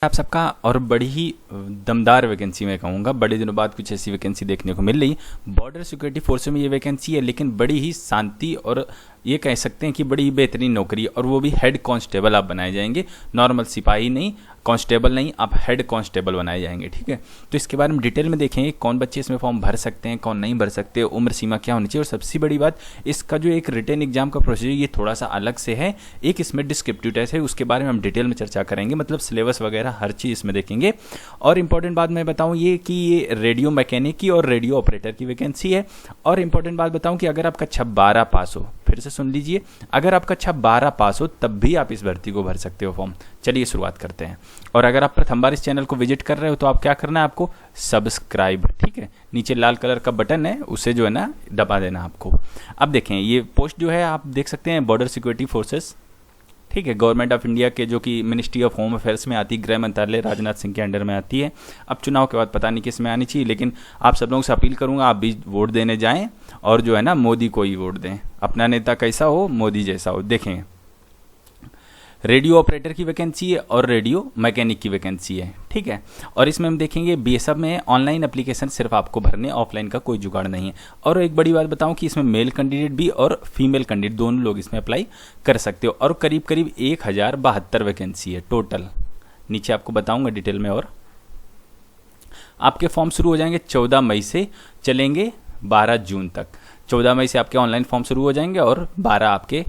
आप सबका और बड़ी ही दमदार वैकेंसी मैं कहूँगा। बड़े दिनों बाद कुछ ऐसी वैकेंसी देखने को मिल रही। बॉर्डर सिक्योरिटी फोर्स में ये वैकेंसी है, लेकिन बड़ी ही शांति और ये कह सकते हैं कि बड़ी ही बेहतरीन नौकरी है। और वो भी हेड कांस्टेबल आप बनाए जाएंगे, नॉर्मल सिपाही नहीं, कांस्टेबल नहीं, आप हेड कांस्टेबल बनाए जाएंगे। ठीक है, तो इसके बारे में डिटेल में देखेंगे कौन बच्चे इसमें फॉर्म भर सकते हैं, कौन नहीं भर सकते, उम्र सीमा क्या होनी चाहिए। और सबसे बड़ी बात, इसका जो एक रिटन एग्जाम का प्रोसीजर ये थोड़ा सा अलग से है। एक इसमें डिस्क्रिप्टिव टेस्ट है, उसके बारे में हम डिटेल में चर्चा करेंगे, मतलब सिलेबस वगैरह हर चीज़ इसमें देखेंगे। और इंपॉर्टेंट बात मैं बताऊं ये कि ये रेडियो मैकेनिक की और रेडियो ऑपरेटर की वैकेंसी है। और इंपॉर्टेंट बात बताऊं कि अगर आपका 12 पास हो, फिर से सुन लीजिए, अगर आपका 12 पास हो तब भी आप इस भर्ती को भर सकते हो फॉर्म। चलिए शुरुआत करते हैं। और अगर आप प्रथम बार इस चैनल को विजिट कर रहे हो तो आप क्या करना है, आपको सब्सक्राइब, ठीक है, नीचे लाल कलर का बटन है उसे जो है ना दबा देना आपको। अब देखें ये पोस्ट जो है आप देख सकते हैं, बॉर्डर सिक्योरिटी फोर्सेस, ठीक है, गवर्नमेंट ऑफ इंडिया के जो कि मिनिस्ट्री ऑफ होम अफेयर्स में आती है, गृह मंत्रालय राजनाथ सिंह के अंडर में आती है। अब चुनाव के बाद पता नहीं किस में आनी चाहिए, लेकिन आप सब लोगों से अपील करूंगा आप भी वोट देने जाएं और जो है ना मोदी को ही वोट दें। अपना नेता कैसा हो, मोदी जैसा हो। देखें रेडियो ऑपरेटर की वैकेंसी है और रेडियो मैकेनिक की वैकेंसी है, ठीक है। और इसमें हम देखेंगे बीएसएफ में ऑनलाइन एप्लीकेशन सिर्फ आपको भरने, ऑफलाइन का कोई जुगाड़ नहीं है। और एक बड़ी बात बताऊं कि इसमें मेल कैंडिडेट भी और फीमेल कैंडिडेट दोनों लोग इसमें अप्लाई कर सकते हो। और करीब करीब 1072 वैकेंसी है टोटल। नीचे आपको बताऊंगा डिटेल में। और आपके फॉर्म शुरू हो जाएंगे 14 मई से, चलेंगे 12 जून तक। 14 मई से आपके ऑनलाइन फॉर्म शुरू हो जाएंगे और 12 आपके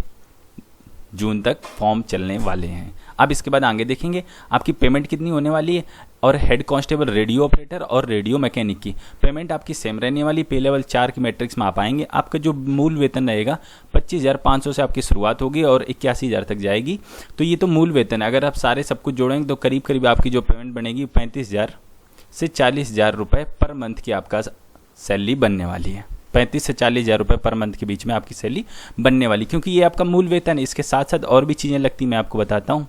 जून तक फॉर्म चलने वाले हैं। अब इसके बाद आगे देखेंगे आपकी पेमेंट कितनी होने वाली है। और हेड कांस्टेबल रेडियो ऑपरेटर और रेडियो मैकेनिक की पेमेंट आपकी सेम रहने वाली। पे लेवल 4 की मैट्रिक्स में आप आएंगे। आपका जो मूल वेतन रहेगा 25,500 से आपकी शुरुआत होगी और 81,000 तक जाएगी। तो ये तो मूल वेतन है। अगर आप सारे सब कुछ जोड़ेंगे तो करीब करीब आपकी जो पेमेंट बनेगी 35,000 से 40,000 रुपये पर मंथ की आपका सैलरी बनने वाली है। 35 से 40,000 रुपये पर मंथ के बीच में आपकी सैलरी बनने वाली, क्योंकि ये आपका मूल वेतन है। इसके साथ साथ और भी चीज़ें लगती मैं आपको बताता हूँ,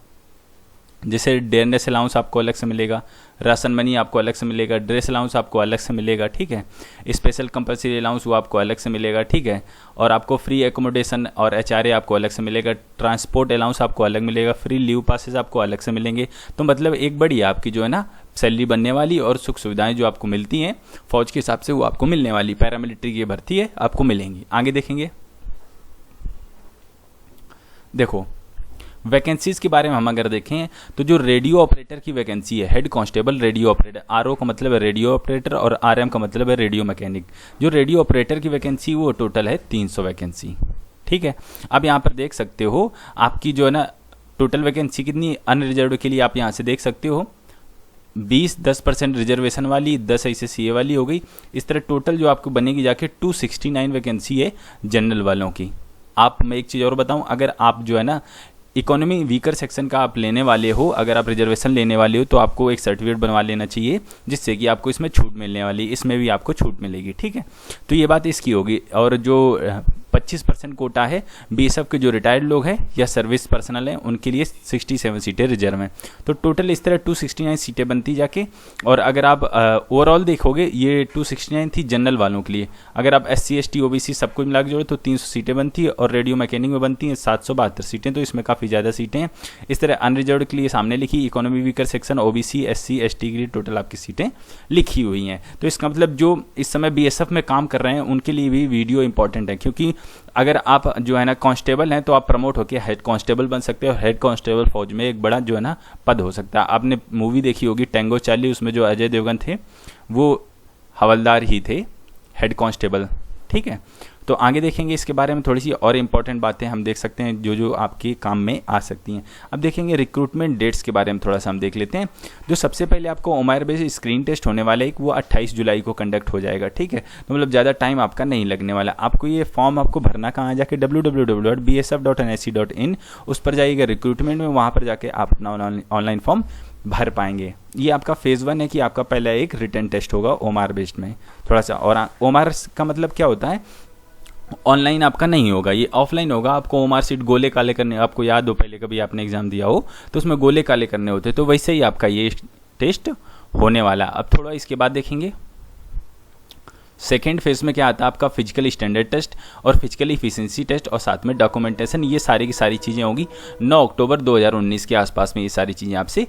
जैसे डेयरनेस अलाउंस आपको अलग से मिलेगा, राशन मनी आपको अलग से मिलेगा, ड्रेस अलाउंस आपको अलग से मिलेगा, ठीक है, स्पेशल कंपल्सरी अलाउंस वो आपको अलग से मिलेगा, ठीक है। और आपको फ्री एकोमोडेशन और एचआरए आपको अलग से मिलेगा, ट्रांसपोर्ट अलाउंस आपको अलग मिलेगा, फ्री लीव पासेस आपको अलग से मिलेंगे। तो मतलब एक बड़ी आपकी जो है ना सैलरी बनने वाली और सुख सुविधाएं जो आपको मिलती हैं फौज के हिसाब से वो आपको मिलने वाली। पैरामिलिट्री की भर्ती है, आपको मिलेंगी। आगे देखेंगे, देखो वैकेंसीज के बारे में हम अगर देखें तो जो रेडियो ऑपरेटर की वैकेंसी है, head constable radio operator, RO का मतलब है रेडियो ऑपरेटर और आरएम का मतलब है रेडियो मैकेनिक। जो रेडियो ऑपरेटर की वैकेंसी वो टोटल है 300 वैकेंसी, ठीक है। अब यहाँ पर देख सकते हो आपकी जो है ना टोटल वैकेंसी कितनी अनरिजर्व के लिए आप यहाँ से देख सकते हो 10% रिजर्वेशन वाली, 10 ऐसे सीए वाली हो गई। इस तरह टोटल जो आपको बनेगी जाके 269 वैकेंसी है जनरल वालों की। आप मैं एक चीज़ और बताऊं, अगर आप जो है ना इकोनॉमी वीकर सेक्शन का आप लेने वाले हो, अगर आप रिजर्वेशन लेने वाले हो तो आपको एक सर्टिफिकेट बनवा लेना चाहिए जिससे कि आपको इसमें छूट मिलने वाली, इसमें भी आपको छूट मिलेगी, ठीक है। तो ये बात इसकी होगी। और जो 25% कोटा है बीएसएफ के जो रिटायर्ड लोग हैं या सर्विस पर्सनल हैं उनके लिए 67 सीटें रिजर्व हैं। तो टोटल इस तरह 269 सीटें बनती जाके। और अगर आप ओवरऑल देखोगे ये 269 थी जनरल वालों के लिए। अगर आप SC ST OBC सब कुछ मिला के जोड़े तो 300 सीटें बनती है। और रेडियो मैकेनिक में बनती हैं 772 सीटें, तो इसमें काफ़ी ज़्यादा सीटें हैं। इस तरह अनरिजर्व के लिए सामने लिखी, economy weaker section OBC SC ST के लिए टोटल आपकी सीटें लिखी हुई हैं। तो इसका मतलब जो इस समय बीएसएफ में काम कर रहे हैं उनके लिए भी वीडियो इंपॉर्टेंट है, क्योंकि अगर आप जो है ना कांस्टेबल हैं तो आप प्रमोट होकर हेड कांस्टेबल बन सकते हो। हेड कांस्टेबल फौज में एक बड़ा जो है ना पद हो सकता है। आपने मूवी देखी होगी टैंगो चार्ली, उसमें जो अजय देवगन थे वो हवलदार ही थे, हेड कांस्टेबल, ठीक है। तो आगे देखेंगे इसके बारे में थोड़ी सी और इम्पॉर्टेंट बातें हम देख सकते हैं जो जो आपके काम में आ सकती हैं। अब देखेंगे रिक्रूटमेंट डेट्स के बारे में थोड़ा सा हम देख लेते हैं। जो सबसे पहले आपको ओमायर बेस स्क्रीन टेस्ट होने वाला है वो 28 जुलाई को कंडक्ट हो जाएगा, ठीक है। तो मतलब ज़्यादा टाइम आपका नहीं लगने वाला। आपको ये फॉर्म आपको भरना कहाँ जाके www.bsf.nic.in उस पर जाइएगा रिक्रूटमेंट में, वहाँ पर जाके आप अपना ऑनलाइन फॉर्म भर पाएंगे। ये आपका फेज़ 1 है कि आपका पहला एक रिटन टेस्ट होगा ओमार बेस्ड में थोड़ा सा। और ओमार का मतलब क्या होता है, ऑनलाइन आपका नहीं होगा, ये ऑफलाइन होगा। आपको ओमार सीट गोले काले करने, आपको याद हो पहले कभी आपने एग्जाम दिया हो तो उसमें गोले काले करने होते, तो वैसे ही आपका ये टेस्ट होने वाला। अब थोड़ा इसके बाद देखेंगे सेकेंड फेज में क्या आता है आपका फिजिकल स्टैंडर्ड टेस्ट और फिजिकल इफिशिएंसी टेस्ट और साथ में डॉक्यूमेंटेशन। ये सारी की सारी चीज़ें होगी 9 अक्टूबर 2019 के आसपास में ये सारी चीज़ें आपसे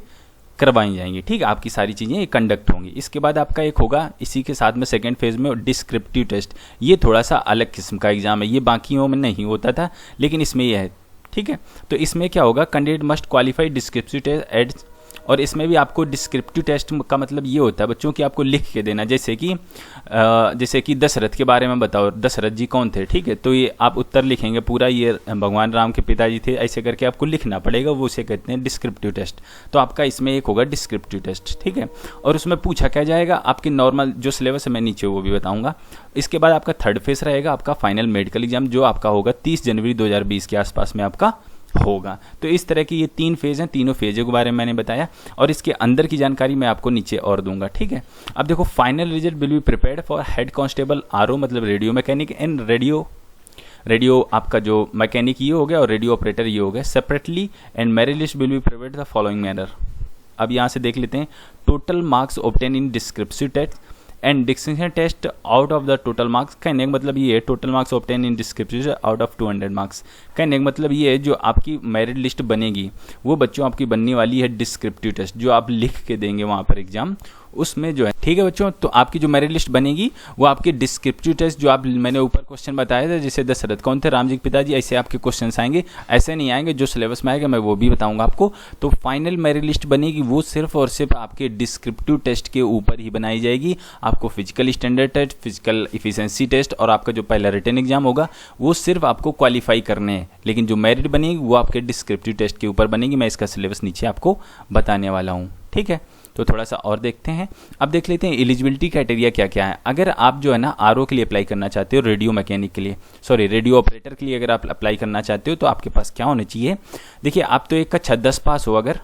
करवाई जाएंगी। ठीक है, आपकी सारी चीज़ें कंडक्ट होंगी। इसके बाद आपका एक होगा इसी के साथ में सेकेंड फेज में डिस्क्रिप्टिव टेस्ट। ये थोड़ा सा अलग किस्म का एग्जाम है, ये बाकियों में नहीं होता था लेकिन इसमें यह है। ठीक है, तो इसमें क्या होगा, candidate must qualify descriptive test and, और इसमें भी आपको डिस्क्रिप्टिव टेस्ट का मतलब ये होता है बच्चों कि आपको लिख के देना, जैसे कि दशरथ के बारे में बताओ, दशरथ जी कौन थे। ठीक है, तो ये आप उत्तर लिखेंगे पूरा, ये भगवान राम के पिताजी थे, ऐसे करके आपको लिखना पड़ेगा, वो उसे कहते हैं डिस्क्रिप्टिव टेस्ट। तो आपका इसमें एक होगा डिस्क्रिप्टिव टेस्ट। ठीक है, और उसमें पूछा क्या जाएगा, आपके नॉर्मल जो सिलेबस है मैं नीचे वो भी बताऊंगा। इसके बाद आपका थर्ड फेज रहेगा आपका फाइनल मेडिकल एग्जाम, जो आपका होगा 30 जनवरी 2020 के आसपास में आपका होगा। तो इस तरह की ये 3 फेज हैं, तीनों फेजों के बारे में मैंने बताया और इसके अंदर की जानकारी मैं आपको नीचे और दूंगा। ठीक है, अब देखो final result will be prepared for head constable RO मतलब रेडियो मैकेनिक एंड रेडियो आपका जो मैकेनिक ये हो गया और रेडियो ऑपरेटर ये हो गया separately, and merit list will be prepared the following manner. अब यहाँ से देख लेते हैं, total marks obtain in descriptive test and distinction test out of the total marks. कहने का मतलब ये है total marks obtain in descriptive out of 200 marks. कहने का मतलब ये है जो आपकी मेरिट लिस्ट बनेगी वो बच्चों आपकी बनने वाली है डिस्क्रिप्टिव टेस्ट, जो आप लिख के देंगे वहाँ पर एग्जाम, उसमें जो है। ठीक है बच्चों, तो आपकी जो मेरिट लिस्ट बनेगी वो आपके डिस्क्रिप्टिव टेस्ट जो आप मैंने ऊपर क्वेश्चन बताया था, जैसे दशरथ कौन थे, राम जी के पिताजी, ऐसे आपके क्वेश्चन आएंगे। ऐसे नहीं आएंगे, जो सिलेबस में आएगा मैं वो भी बताऊंगा आपको। तो फाइनल मेरिट लिस्ट बनेगी वो सिर्फ और सिर्फ आपके डिस्क्रिप्टिव टेस्ट के ऊपर ही बनाई जाएगी। आपको physical standard test, physical efficiency test और आपका जो पहला रिटन एग्जाम होगा वो सिर्फ आपको क्वालिफाई करने हैं, लेकिन जो मेरिट बनेगी वो आपके डिस्क्रिप्टिव टेस्ट के ऊपर बनेगी। मैं इसका सिलेबस नीचे आपको बताने वाला हूँ। ठीक है, तो थोड़ा सा और देखते हैं। अब देख लेते हैं एलिजिबिलिटी क्राइटेरिया क्या क्या है। अगर आप जो है ना आरओ के लिए अप्लाई करना चाहते हो, रेडियो मैकेनिक के लिए, सॉरी रेडियो ऑपरेटर के लिए अगर आप अप्लाई करना चाहते हो तो आपके पास क्या होना चाहिए। देखिए, आप तो एक का 10 पास हो अगर,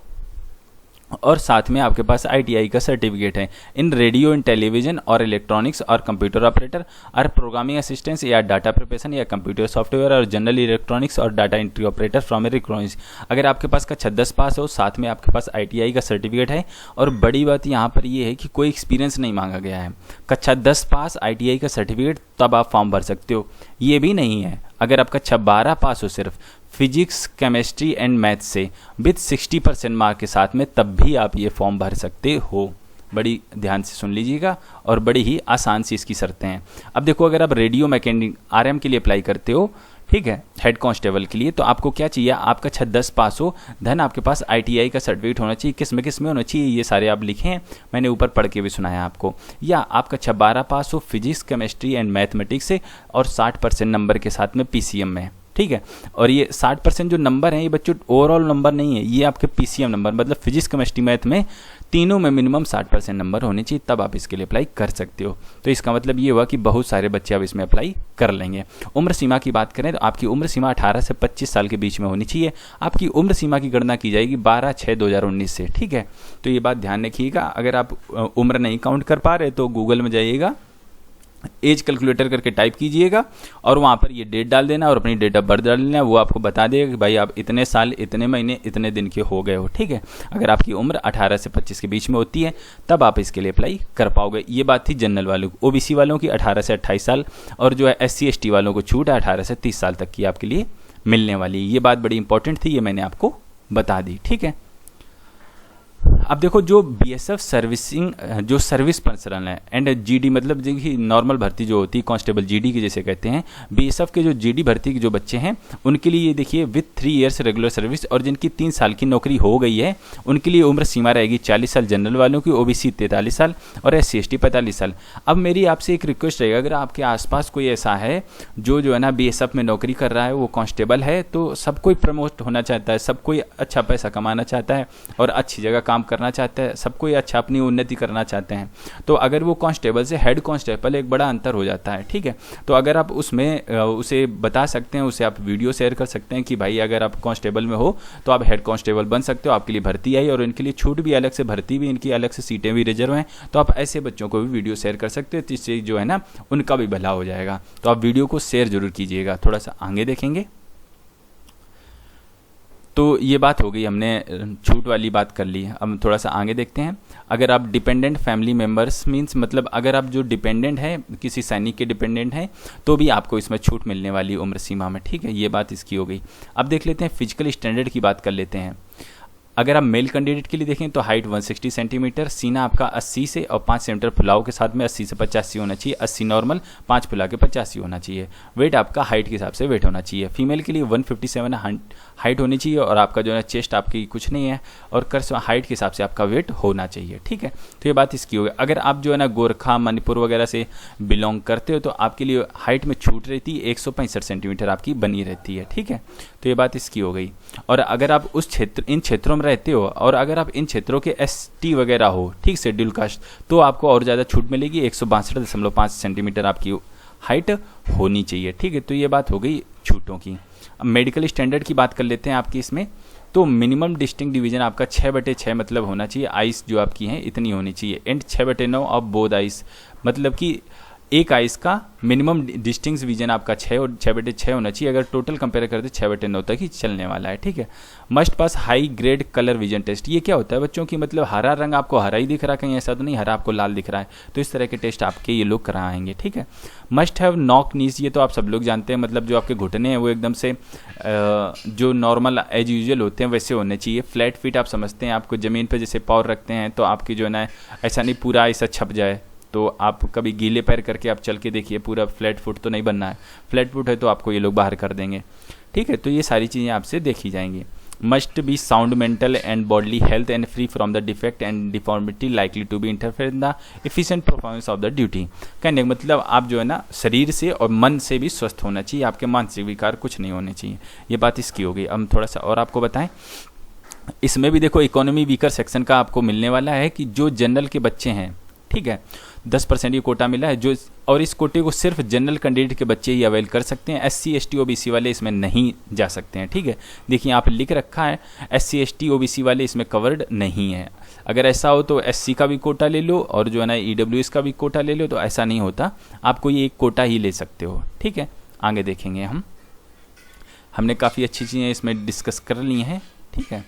और साथ में आपके पास आईटीआई का सर्टिफिकेट है इन रेडियो इन टेलीविजन और इलेक्ट्रॉनिक्स और कंप्यूटर ऑपरेटर और प्रोग्रामिंग असिस्टेंस या डाटा प्रिपरेशन या कंप्यूटर सॉफ्टवेयर और जनरल इलेक्ट्रॉनिक्स और data entry operator from electronics. अगर आपके पास का 10 पास हो, साथ में आपके पास आईटीआई का सर्टिफिकेट है, और बड़ी बात यहाँ पर ये है कि कोई एक्सपीरियंस नहीं मांगा गया है। कक्षा 10 पास आईटीआई का सर्टिफिकेट तब आप फॉर्म भर सकते हो, ये भी नहीं है अगर आपका 12 पास हो सिर्फ फिजिक्स केमिस्ट्री एंड मैथ से विथ 60% मार्क के साथ में, तब भी आप ये फॉर्म भर सकते हो। बड़ी ध्यान से सुन लीजिएगा और बड़ी ही आसान सी इसकी शर्तें हैं। अब देखो, अगर आप रेडियो मैकेनिक आरएम के लिए अप्लाई करते हो, ठीक है, हेड कांस्टेबल के लिए, तो आपको क्या चाहिए, आपका 10 पास हो, धन आपके पास आईटीआई का सर्टिफिकेट होना चाहिए। किस में होना चाहिए, ये सारे आप लिखें, मैंने ऊपर पढ़ के भी सुनाया आपको। या आपका 12 पास हो फिजिक्स केमिस्ट्री एंड मैथमेटिक्स से और 60% नंबर के साथ में पीसीएम में। ठीक है, और ये 60% जो नंबर हैं ये बच्चों ओवरऑल नंबर नहीं है, ये आपके पीसीएम नंबर, मतलब फिजिक्स केमिस्ट्री मैथ में तीनों में मिनिमम 60% नंबर होने चाहिए, तब आप इसके लिए अप्लाई कर सकते हो। तो इसका मतलब ये हुआ कि बहुत सारे बच्चे अब इसमें अप्लाई कर लेंगे। उम्र सीमा की बात करें तो आपकी उम्र सीमा 18 से 25 साल के बीच में होनी चाहिए। आपकी उम्र सीमा की गणना की जाएगी 12/6/2019 से। ठीक है, तो ये बात ध्यान रखिएगा। अगर आप उम्र नहीं काउंट कर पा रहे तो गूगल में जाइएगा, एज कैलकुलेटर करके टाइप कीजिएगा और वहाँ पर ये डेट डाल देना और अपनी डेट ऑफ बर्थ डाल देना, वो आपको बता देगा कि भाई आप इतने साल, इतने महीने, इतने दिन के हो गए हो। ठीक है, अगर आपकी उम्र 18 से 25 के बीच में होती है तब आप इसके लिए अप्लाई कर पाओगे। ये बात थी जनरल वालों की। ओबीसी वालों की 18 से 28 साल और जो है SC ST वालों को छूट है 18 से 30 साल तक की आपके लिए मिलने वाली। ये बात बड़ी इंपॉर्टेंट थी, ये मैंने आपको बता दी। ठीक है, अब देखो, जो बीएसएफ सर्विसिंग जो सर्विस पर्सनल है एंड जीडी मतलब देखिए नॉर्मल भर्ती जो होती है कांस्टेबल जीडी की जैसे कहते हैं, बीएसएफ के जो जीडी भर्ती के जो बच्चे हैं उनके लिए ये देखिए विथ 3 इयर्स रेगुलर सर्विस, और जिनकी 3 साल की नौकरी हो गई है उनके लिए उम्र सीमा रहेगी 40 साल जनरल वालों की, ओबीसी 43 साल और SC ST 45 साल। अब मेरी आपसे एक रिक्वेस्ट रहेगा, अगर आपके आसपास कोई ऐसा है जो है ना बीएसएफ में नौकरी कर रहा है, वो कांस्टेबल है, तो सब कोई प्रमोट होना चाहता है, सब कोई अच्छा पैसा कमाना चाहता है और अच्छी जगह काम करना चाहता है, सब कोई अच्छा अपनी उन्नति करना चाहते हैं। तो अगर वो कांस्टेबल से हेड कांस्टेबल एक बड़ा अंतर हो जाता है। ठीक है, तो अगर आप उसमें उसे बता सकते हैं, उसे आप वीडियो शेयर कर सकते हैं कि भाई अगर आप कांस्टेबल में हो तो आप हेड कांस्टेबल बन सकते हो, आपके लिए भर्ती आई और इनके लिए छूट भी अलग से, भर्ती भी इनकी अलग से, सीटें भी रिजर्व हैं। तो आप ऐसे बच्चों को भी वीडियो शेयर कर सकते हो, जिससे जो है ना उनका भी भला हो जाएगा। तो आप वीडियो को शेयर जरूर कीजिएगा। थोड़ा सा आगे देखेंगे तो ये बात हो गई, हमने छूट वाली बात कर ली। अब थोड़ा सा आगे देखते हैं। अगर आप डिपेंडेंट फैमिली मेंबर्स मींस मतलब अगर आप जो डिपेंडेंट है, किसी सैनिक के डिपेंडेंट हैं, तो भी आपको इसमें छूट मिलने वाली उम्र सीमा में। ठीक है, ये बात इसकी हो गई। अब देख लेते हैं फिजिकल स्टैंडर्ड की बात कर लेते हैं। अगर आप मेल कैंडिडेट के लिए देखें तो हाइट 160 सेंटीमीटर, सीना आपका 80 से और 5 सेंटीमीटर फुलाव के साथ में 80 से 85 होना चाहिए, 80 नॉर्मल, 5 फुला के 85 होना चाहिए। वेट आपका हाइट के हिसाब से वेट होना चाहिए। फीमेल के लिए 157 हाइट होनी चाहिए और आपका जो है चेस्ट आपकी कुछ नहीं है और कर्स हाइट के हिसाब से आपका वेट होना चाहिए, ठीक है। तो ये बात इसकी होगी। अगर आप जो है ना गोरखा मणिपुर वगैरह से बिलोंग करते हो तो आपके लिए हाइट में छूट रहती है, 165 सेंटीमीटर आपकी बनी रहती है, ठीक है। तो ये बात इसकी हो गई। और अगर आप उस क्षेत्र इन क्षेत्रों में रहते हो और अगर आप इन क्षेत्रों के ST वगैरह हो, ठीक, शेड्यूल कास्ट, तो आपको और ज़्यादा छूट मिलेगी, 162.5 सेंटीमीटर आपकी हाइट होनी चाहिए, ठीक है। तो ये बात हो गई छूटों की। अब मेडिकल स्टैंडर्ड की बात कर लेते हैं आपकी इसमें। तो मिनिमम डिस्टिंक्ट डिवीजन आपका 6/6 मतलब होना चाहिए, आइस जो आपकी हैं इतनी होनी चाहिए, एंड 6/9 ऑफ बोथ आइस, मतलब कि एक आइस का मिनिमम डिस्टिंक्ट डिवीजन आपका 6 और 6/6 होना चाहिए। अगर टोटल कंपेयर करते 6/9 तक ही चलने वाला है, ठीक है। Must pass high grade colour vision test. ये क्या होता है बच्चों की, मतलब हरा रंग आपको हरा ही दिख रहा है, कहीं ऐसा तो नहीं हरा आपको लाल दिख रहा है, तो इस तरह के टेस्ट आपके ये लोग कराएंगे, ठीक है। मस्ट हैव नॉक नीज, ये तो आप सब लोग जानते हैं, मतलब जो आपके घुटने हैं वो एकदम से जो नॉर्मल एज यूजुअल होते हैं वैसे होने चाहिए। फ्लैट फीट आप समझते हैं, आपको ज़मीन पर जैसे पाँव रखते हैं तो आपकी जो है ना ऐसा नहीं पूरा ऐसा छप जाए, तो आप कभी गीले पैर करके आप चल के देखिए, पूरा फ्लैट फुट तो नहीं बनना है। फ्लैट फुट है तो आपको ये लोग बाहर कर देंगे, ठीक है। तो ये सारी चीज़ें आपसे देखी जाएंगी। Must be sound mental and bodily health and free from the defect and deformity likely to be interfere in the efficient performance of the duty. कहने का मतलब आप जो है ना शरीर से और मन से भी स्वस्थ होना चाहिए, आपके मानसिक विकार कुछ नहीं होने चाहिए। ये बात इसकी हो गई। अब थोड़ा सा और आपको बताएं, इसमें भी देखो इकोनॉमी वीकर सेक्शन का आपको मिलने वाला है कि जो जनरल के बच्चे हैं, ठीक है, 10% ये कोटा मिला है जो, और इस कोटे को सिर्फ जनरल कैंडिडेट के बच्चे ही अवेल कर सकते हैं। SC ST OBC वाले इसमें नहीं जा सकते हैं, ठीक है। देखिए यहाँ पे लिख रखा है SC ST OBC वाले इसमें कवर्ड नहीं है। अगर ऐसा हो तो SC का भी कोटा ले लो और जो है ना EWS का भी कोटा ले लो, तो ऐसा नहीं होता, आपको ये एक कोटा ही ले सकते हो, ठीक है। आगे देखेंगे हमने काफ़ी अच्छी चीज़ें इसमें डिस्कस कर ली हैं, ठीक है।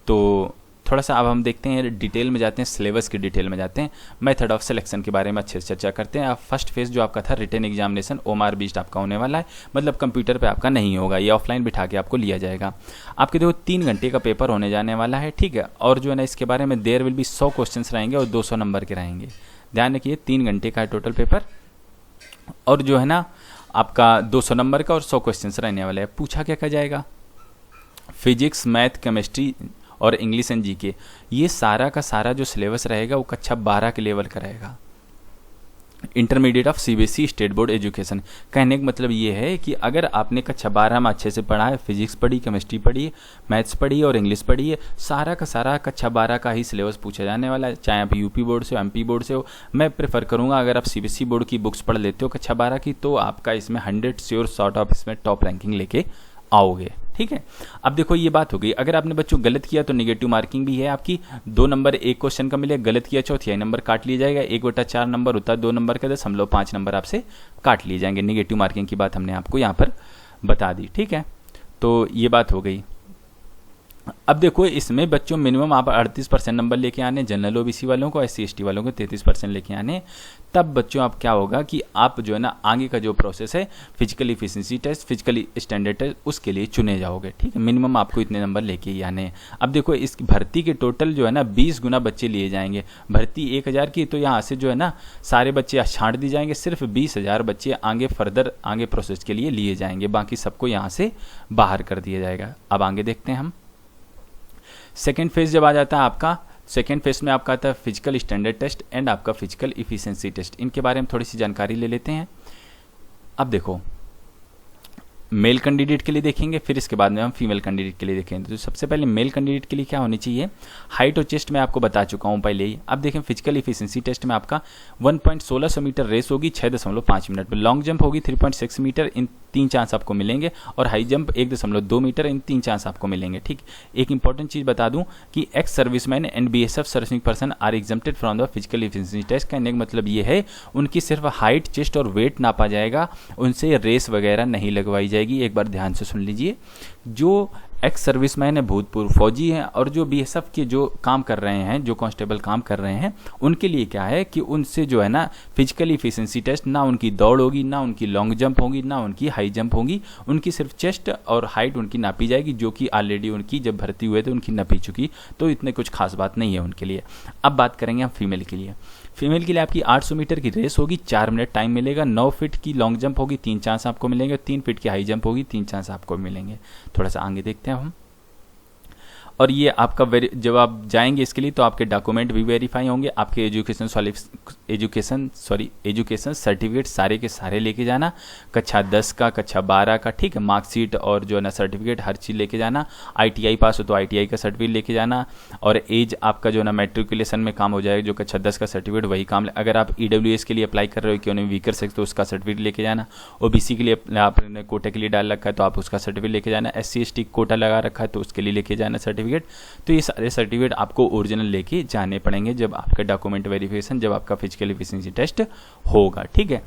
तो थोड़ा सा अब हम देखते हैं डिटेल में जाते हैं, सिलेबस की डिटेल में जाते हैं, मेथड ऑफ सिलेक्शन के बारे में अच्छे से चर्चा करते हैं। अब फर्स्ट फेज जो आपका था रिटन एग्जामिनेशन OMR बेस्ड आपका होने वाला है, मतलब कंप्यूटर पे आपका नहीं होगा, ये ऑफलाइन बिठा के आपको लिया जाएगा। आपके देखो 3 घंटे का पेपर होने जाने वाला है, ठीक है। और जो है ना इसके बारे में देयर विल बी 100 क्वेश्चन रहेंगे और 200 नंबर के रहेंगे। ध्यान रखिए 3 घंटे का है टोटल पेपर और जो है ना आपका 200 नंबर का और 100 क्वेश्चन रहने वाला है। पूछा क्या जाएगा, फिजिक्स, मैथ, केमिस्ट्री और इंग्लिश एंड जीके, ये सारा का सारा जो सिलेबस रहेगा वो कक्षा 12 के लेवल का रहेगा। Intermediate of CBSE state board education. कहने का मतलब ये है कि अगर आपने कक्षा 12 में अच्छे से पढ़ा है, फिजिक्स पढ़ी, केमिस्ट्री पढ़ी, मैथ्स पढ़ी और इंग्लिश पढ़ी है, सारा का सारा कक्षा 12 का ही सिलेबस पूछा जाने वाला है। चाहे आप यूपी बोर्ड से हो, MP बोर्ड से हो, मैं प्रेफर करूँगा अगर आप CBSE बोर्ड की बुक्स पढ़ लेते हो कक्षा 12 की, तो आपका इसमें 100 श्योर शॉर्ट ऑफ इसमें टॉप रैंकिंग लेके आओगे, ठीक है। अब देखो ये बात हो गई, अगर आपने बच्चों गलत किया तो नेगेटिव मार्किंग भी है आपकी, 2 नंबर एक क्वेश्चन का मिले, गलत किया चौथाई नंबर काट लिया जाएगा, 1/4 नंबर होता है 2 नंबर का, 10.5 नंबर आपसे काट लिए जाएंगे। नेगेटिव मार्किंग की बात हमने आपको यहाँ पर बता दी, ठीक है। तो ये बात हो गई। अब देखो इसमें बच्चों मिनिमम आप 38% नंबर लेके आने, जनरल OBC वालों को, SC ST वालों को 33% लेके आने, तब बच्चों आप क्या होगा कि आप जो है ना आगे का जो प्रोसेस है physical efficiency test, physical standard test, उसके लिए चुने जाओगे, ठीक है। मिनिमम आपको इतने नंबर लेके ही आने हैं। अब देखो इस भर्ती के टोटल जो है ना 20 गुना बच्चे लिए जाएंगे। भर्ती 1000 की, तो यहाँ से जो है ना सारे बच्चे छांट दिए जाएंगे, सिर्फ 20,000 बच्चे आगे फर्दर आगे प्रोसेस के लिए लिए जाएंगे, बाकी सबको यहाँ से बाहर कर दिया जाएगा। अब आगे देखते हैं हम। सेकेंड फेज जब आ जाता है आपका, सेकेंड फेज में आपका आता है फिजिकल स्टैंडर्ड टेस्ट एंड आपका फिजिकल इफिशिएंसी टेस्ट। इनके बारे में थोड़ी सी जानकारी ले लेते हैं। अब देखो मेल कैंडिडेट के लिए देखेंगे, फिर इसके बाद में हम फीमेल कैंडिडेट के लिए देखेंगे। तो सबसे पहले मेल कैंडिडेट के लिए क्या होनी चाहिए, हाइट और चेस्ट में आपको बता चुका हूँ पहले ही। अब देखें फिजिकल इफिशिएंसी टेस्ट में आपका 1.16 मीटर रेस होगी 6.5 मिनट में, लॉन्ग जंप होगी 3.6 मीटर, इन 3 चांस आपको मिलेंगे, और हाई जंप 1.2 मीटर, इन 3 चांस आपको मिलेंगे, ठीक। एक इंपॉर्टेंट चीज बता दूं कि ex serviceman and BSF servicing person are exempted from the physical efficiency test. कहने का मतलब ये है उनकी सिर्फ हाइट, चेस्ट और वेट नापा जाएगा, उनसे रेस वगैरह नहीं लगवाई जाएगी। एक बार ध्यान से सुन लीजिए, जो एक्स सर्विसमैन है, भूतपूर्व फौजी हैं और जो बीएसएफ के जो काम कर रहे हैं, जो कांस्टेबल काम कर रहे हैं, उनके लिए क्या है कि उनसे जो है ना फिजिकल इफिशिएंसी टेस्ट, ना उनकी दौड़ होगी, ना उनकी लॉन्ग जंप होगी, ना उनकी हाई जंप होगी, उनकी सिर्फ चेस्ट और हाइट उनकी नापी जाएगी, जो कि ऑलरेडी उनकी जब भर्ती हुए थे उनकी नापी चुकी, तो इतने कुछ खास बात नहीं है उनके लिए। अब बात करेंगे हम फीमेल के लिए। फीमेल के लिए आपकी 800 मीटर की रेस होगी, 4 मिनट टाइम मिलेगा, 9 फीट की लॉन्ग जंप होगी, 3 चांस आपको मिलेंगे, 3 फीट की हाई जंप होगी, 3 चांस आपको मिलेंगे। थोड़ा सा आगे देखते हैं हम। और ये आपका जब आप जाएंगे इसके लिए तो आपके डॉक्यूमेंट भी वेरीफाई होंगे, आपके एजुकेशन सर्टिफिकेट सारे के सारे लेके जाना, कक्षा 10 का, कक्षा 12 का, ठीक है, मार्कशीट और जो है ना सर्टिफिकेट हर चीज़ लेके जाना। आईटीआई पास हो तो आईटीआई का सर्टिफिकेट लेके जाना, और एज आपका जो है ना मैट्रिकुलेशन में काम हो जाएगा, जो कक्षा 10 का सर्टिफिकेट वही काम। अगर आप ईडब्ल्यूएस के लिए अप्लाई कर रहे हो कि उन्हें वीकर सेक्स तो उसका सर्टिफिकेट लेके जाना। ओबीसी के लिए आपने कोटा के लिए डाल रखा है तो आप उसका सर्टिफिकेट लेके जाना। SC/ST कोटा लगा रखा है तो उसके लिए लेके जाना सर्टिफिकेट। तो ये सारे सर्टिफिकेट आपको ओरिजिनल लेके जाने पड़ेंगे जब आपका डॉक्यूमेंट वेरिफिकेशन, जब आपका फिजिकल एफिशिएंसी टेस्ट होगा, ठीक है।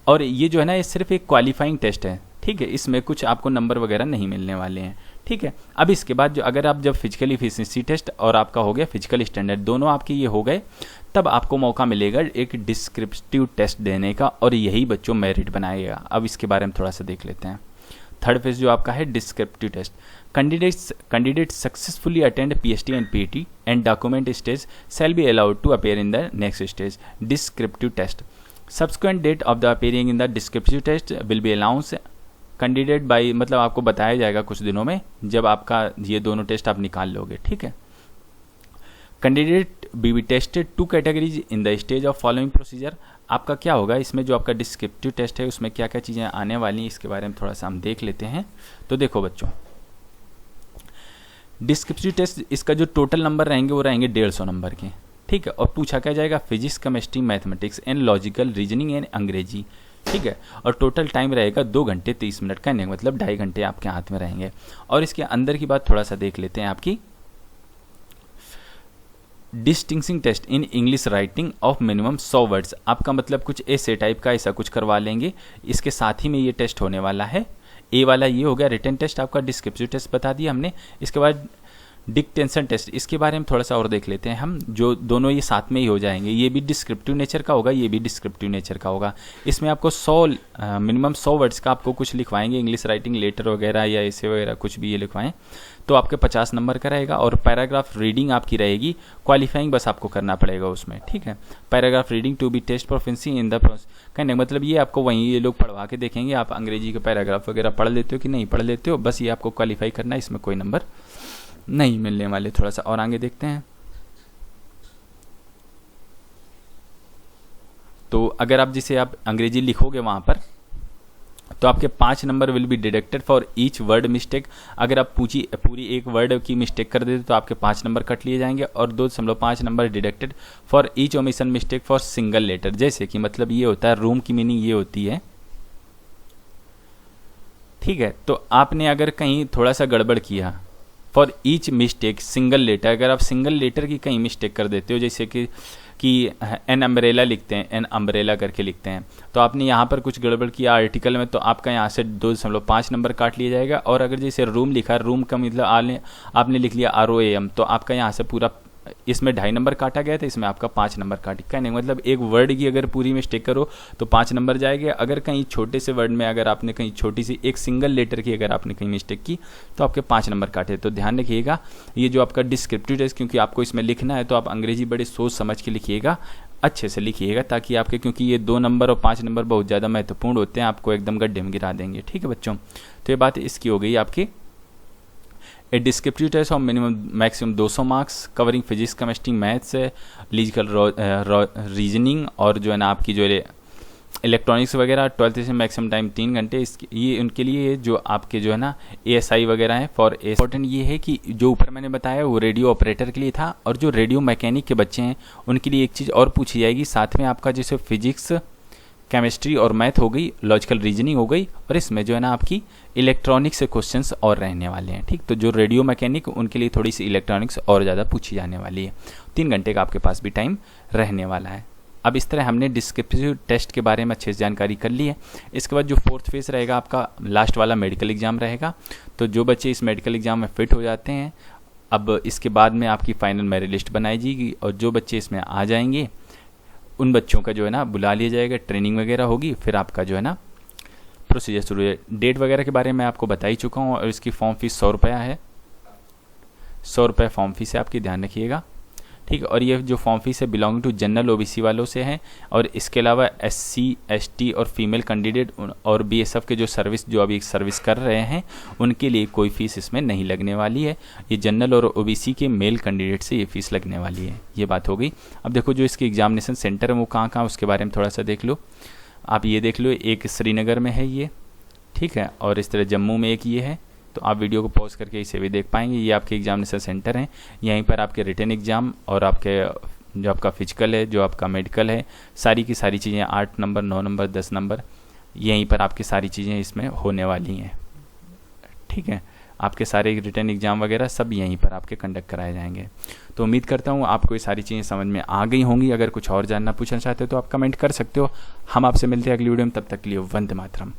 और ये जो है ना ये सिर्फ एक क्वालिफाइंग टेस्ट है, ठीक है, इसमें कुछ आपको नंबर वगैरह नहीं मिलने वाले हैं, ठीक है। अब इसके बाद जो अगर आप जब फिजिकल एफिशिएंसी टेस्ट और आपका हो गया फिजिकल स्टैंडर्ड, दोनों आपके ये हो गए, तब आपको मौका मिलेगा एक डिस्क्रिप्टिव टेस्ट देने का, और यही बच्चों मेरिट बनाएगा। अब इसके बारे में थोड़ा सा देख लेते हैं। थर्ड फेज जो आपका है descriptive test. Candidate successfully attend PST and PET and document stage shall be allowed to appear in the next stage, descriptive test. Subsequent date of the appearing in the descriptive test will be announced candidate by, मतलब आपको बताया जाएगा कुछ दिनों में जब आपका ये दोनों टेस्ट आप निकाल लोगे, ठीक है। Candidate be tested 2 categories in the stage of following procedure. आपका क्या होगा इसमें, जो आपका डिस्क्रिप्टिव टेस्ट है उसमें क्या क्या चीज़ें आने वाली हैं इसके बारे में थोड़ा सा हम देख लेते हैं। तो देखो बच्चों, डिस्क्रिप्टिव टेस्ट इसका जो टोटल नंबर रहेंगे वो रहेंगे 150 नंबर के, ठीक है। और पूछा क्या जाएगा physics, chemistry, mathematics and logical reasoning and अंग्रेजी, ठीक है। और टोटल टाइम रहेगा 2 घंटे 30 मिनट का, मतलब 2.5 घंटे आपके हाथ में रहेंगे। और इसके अंदर की बात थोड़ा सा देख लेते हैं। आपकी distinguishing test in English writing of minimum 100 words, आपका मतलब कुछ ऐसे टाइप का ऐसा कुछ करवा लेंगे, इसके साथ ही में ये टेस्ट होने वाला है। ए वाला ये हो गया रिटन टेस्ट आपका, डिस्क्रिप्टिव टेस्ट बता दिया हमने। इसके बाद डिक्टेंशन टेस्ट, इसके बारे में थोड़ा सा और देख लेते हैं हम, जो दोनों ये साथ में ही हो जाएंगे। ये भी डिस्क्रिप्टिव नेचर का होगा, ये भी डिस्क्रिप्टिव नेचर का होगा। इसमें आपको 100 मिनिमम 100 वर्ड्स का आपको कुछ लिखवाएंगे, इंग्लिश राइटिंग लेटर वगैरह या ऐसे वगैरह कुछ भी ये लिखवाएं तो आपके 50 नंबर का रहेगा। और पैराग्राफ रीडिंग आपकी रहेगी, क्वालिफाइंग बस आपको करना पड़ेगा उसमें, ठीक है। Paragraph reading to be test proficiency in the कहने मतलब ये आपको वहीं ये लोग पढ़वा के देखेंगे आप अंग्रेजी के पैराग्राफ वगैरह पढ़ लेते हो कि नहीं पढ़ लेते हो, बस ये आपको क्वालिफाई करना है, इसमें कोई नंबर नहीं मिलने वाले। थोड़ा सा और आगे देखते हैं। तो अगर आप जिसे आप अंग्रेजी लिखोगे वहां पर तो आपके 5 number will be deducted for each word mistake. अगर आप पूरी एक वर्ड की मिस्टेक कर देते तो आपके 5 नंबर कट लिए जाएंगे, और 2.5 number deducted for each omission mistake for single letter. जैसे कि मतलब ये होता है, रूम की मीनिंग ये होती है, ठीक है। तो आपने अगर कहीं थोड़ा सा गड़बड़ किया, for each mistake single letter, अगर आप सिंगल लेटर की कहीं मिस्टेक कर देते हो, जैसे कि एन अम्ब्रेला लिखते हैं, एन अम्ब्रेला करके लिखते हैं, तो आपने यहाँ पर कुछ गड़बड़ किया आर्टिकल में, तो आपका यहाँ से 2.5 नंबर काट लिया जाएगा। और अगर जैसे रूम लिखा, रूम का मतलब आपने लिख लिया ROAM, तो आपका यहाँ से पूरा इसमें 2.5 नंबर काटा गया था, इसमें आपका 5 नंबर काट कहने मतलब एक वर्ड की अगर पूरी मिस्टेक करो तो 5 नंबर जाएंगे। अगर कहीं छोटे से वर्ड में अगर आपने कहीं छोटी सी एक सिंगल लेटर की अगर आपने कहीं मिस्टेक की तो आपके 5 नंबर काटे। तो ध्यान रखिएगा, ये जो आपका डिस्क्रिप्टिव टेस्ट, क्योंकि आपको इसमें लिखना है तो आप अंग्रेजी बड़े सोच समझ के लिखिएगा, अच्छे से लिखिएगा, ताकि आपके, क्योंकि ये 2 नंबर और 5 नंबर बहुत ज़्यादा महत्वपूर्ण होते हैं, आपको एकदम गड्ढे में गिरा देंगे, ठीक है बच्चों। तो ये बात इसकी हो गई आपकी। A descriptive test of minimum maximum 200 marks covering physics, chemistry, maths, logical reasoning और जो है ना आपकी जो इलेक्ट्रॉनिक्स वगैरह 12th से मैक्सिमम टाइम 3 घंटे। ये उनके लिए जो आपके जो है ना ASI वगैरह है फॉर इम्पोर्टेंट ये है कि जो ऊपर मैंने बताया वो रेडियो ऑपरेटर के लिए था, और जो रेडियो मैकेनिक के बच्चे हैं उनके लिए एक चीज़ और पूछी जाएगी साथ में, आपका जैसे फिजिक्स, केमिस्ट्री और मैथ हो गई, लॉजिकल रीजनिंग हो गई, और इसमें जो है ना आपकी इलेक्ट्रॉनिक्स से क्वेश्चंस और रहने वाले हैं, ठीक। तो जो रेडियो मैकेनिक उनके लिए थोड़ी सी इलेक्ट्रॉनिक्स और ज़्यादा पूछी जाने वाली है। 3 घंटे का आपके पास भी टाइम रहने वाला है, अब इस तरह हमने डिस्क्रिप्टिव टेस्ट के बारे में अच्छे से जानकारी कर ली है। इसके बाद जो फोर्थ फेज रहेगा आपका लास्ट वाला मेडिकल एग्ज़ाम रहेगा। तो जो बच्चे इस मेडिकल एग्ज़ाम में फिट हो जाते हैं, अब इसके बाद में आपकी फाइनल मेरिट लिस्ट बनाई जाएगी और जो बच्चे इसमें आ जाएंगे उन बच्चों का जो है ना बुला लिया जाएगा, ट्रेनिंग वगैरह होगी, फिर आपका जो है ना प्रोसीजर शुरू है। डेट वगैरह के बारे में आपको बता ही चुका हूँ और इसकी फॉर्म फीस 100 रुपया है। 100 रुपये फॉर्म फीस है आपकी, ध्यान रखिएगा, ठीक है। और ये जो फॉर्म फीस है बिलोंगिंग टू जनरल ओबीसी वालों से है और इसके अलावा एससी एसटी और फीमेल कैंडिडेट और बीएसएफ के जो अभी सर्विस कर रहे हैं उनके लिए कोई फ़ीस इसमें नहीं लगने वाली है। ये जनरल और ओबीसी के मेल कैंडिडेट से ये फ़ीस लगने वाली है। ये बात हो गई। अब देखो जो इसके एग्जामिनेशन सेंटर है वो कहाँ कहाँ, उसके बारे में थोड़ा सा देख लो। आप ये देख लो, एक श्रीनगर में है ये, ठीक है, और इस तरह जम्मू में एक ये है। तो आप वीडियो को पॉज करके इसे भी देख पाएंगे। ये आपके एग्जामिनेशन सेंटर हैं, यहीं पर आपके रिटन एग्ज़ाम और आपके जो आपका फिजिकल है, जो आपका मेडिकल है, सारी की सारी चीज़ें 8 नंबर 9 नंबर 10 नंबर यहीं पर आपकी सारी चीज़ें इसमें होने वाली हैं, ठीक है। आपके सारे रिटन एग्ज़ाम वगैरह सब यहीं पर आपके कंडक्ट कराए जाएंगे। तो उम्मीद करता हूँ आपको ये सारी चीज़ें समझ में आ गई होंगी। अगर कुछ और जानना पूछना चाहते हो तो आप कमेंट कर सकते हो। हम आपसे मिलते हैं अगली वीडियो में, तब तक के लिए वंदे मातरम।